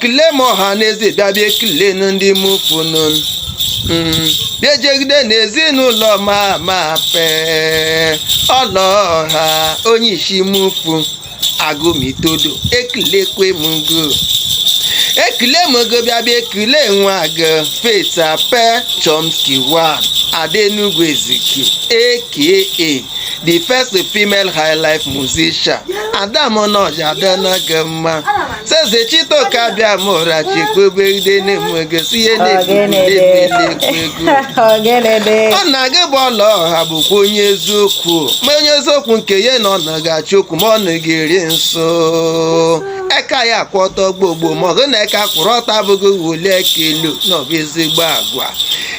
ekele m ọha na eze bịa bịa ekele ndị mụfunu bịa jegide n'ezinụlọ ma pe ọlọha onye isi mụfu agụmitodo ekilekwe m go bịa bịa ekele nwa gị Fetape Chomsky one Ada Enugu-Ezike aka the first female high life musician. Adamonoja adana gama. Seze chito kabia mora chikwe de ne mwegesi ye ne Ona ge bolo ha bụkwa onye eziokwu. Ma onye eziokwu nke ye nọ na ga-achokwu ma ọ na-egeri nso. Eka ya kwọtọ gbogbo ma ọ na eka kwụrọta bụgo wule kelu n'ọbụ ezigbo agwa.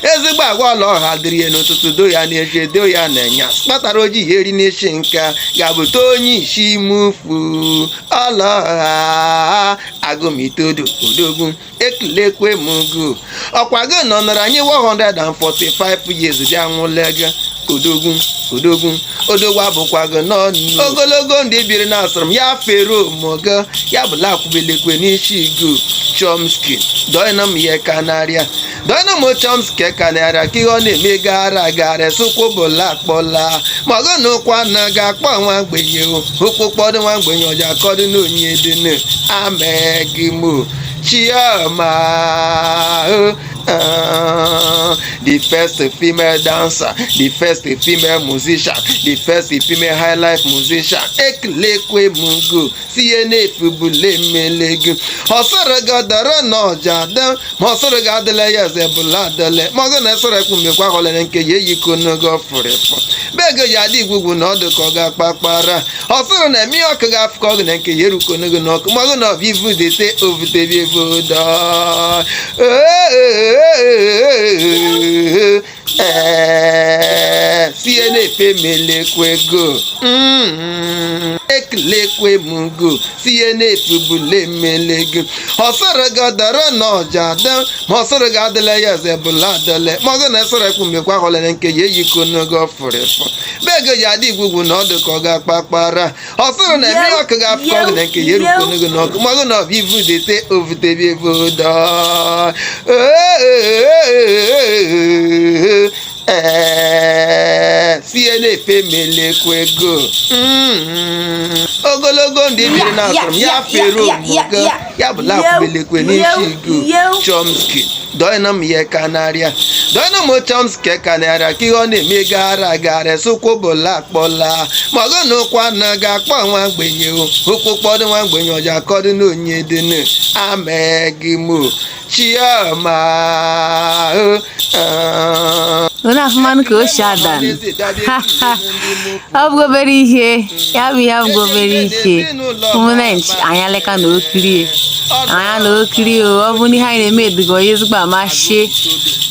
Ezigbo agwa ọla ọha dịrị ya n'ụtụtụ do ya na-eche do ya na-enya kpatara oji eri n'isi nka ga-abụta onye isi mufu ọla agụmitodo odogwu ekilekwe mugu ọkwago nọ nọrọ anyị 145 years bịa nwụlega odogwu abụkwago n'ọnụ ogologo ndị biri na asịrị m ya fero mogo ya bụla akwụbelekwe n'isi go Chomsky doina m ihe kanarịa doina m Chomsky kanarịa ka ihe ọ na-eme gara sokwo bụla akpọla ma ọgụ na ụkwa na ga-akpọ nwa mgbenye okpokpọdụ nwa mgbenye ọja akọdụ n'onye dịnụ amegimo chioma the first female dancer, the first female musician, the first female high life musician. Ekilekwe mungu, CNF bule melegu. Hosere gadara no jada, hosere gadele yazebula dele. Magana sore kumekwa hole nke ye yikono go forever. Bege yadi gugu no de koga papara. Hosere na mi okaga afko nke yeru kono go no. Magana vivu de te over the vivu da. CNF melekwego ekilekwe mungu CNF bule melego hosere gadara no jada hosere gadele yazebula dele magana sore kumekwa hole nke ye yikono go forever bege yadi gugu no de koga papara hosere na mi okaga afko nke yeru kono go no magana vivu de te over the vivu da CNF melekwego ogologo ndị biri na asịrị m ya fero mogo ya bụla akwụbelekwe n'isi go Chomsky doina m ihe kanarịa doina m Chomsky kanarịa ka ihe ọ na-eme gara sokwo bụla akpọla ma ọgụ na ụkwa na ga-akpọ nwa mgbenye okpokpọdụ nwa mgbenye ọja akọdụ n'onye dịnụ amegimo chioma Una afman ko shadan. Abgo beri ihe. Ya bi abgo beri ihe. Umunench anya leka no okiri. Anya no okiri o. Obuni ha na-eme edigo yezigba ma she.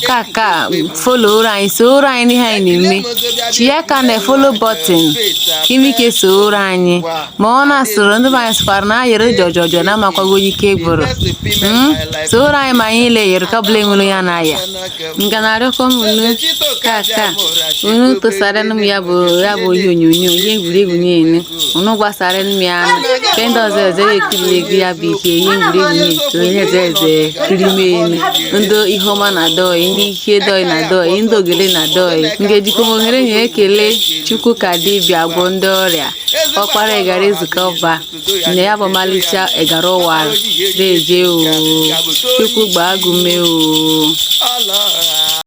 Kaka follow rai so rai ni ha na-eme. Chiaka na follow button. Kimi ke so rai. Ma ona soro ndị ba sfar na yere jojojo na makwago yike gboro. So rai ma yin le yer kable ngulu ya na ya. Nganaro ko munu kaka unu to sare num ya bo yonyonyo ye nguregu nyene unu gwa sare num ya pendo zeze ekilegi ya bi ke ye nguregu nye to ye zeze kirimeni ndo ihoma na do ndi ihe do na do ndo gele na do ngeji ko mo here nye ekele chukwu ka dibia gwo ndị ọrịa ọkpara egara Ezikeorba ne ya bo malicha egaro wa deje o chukwu gba agume o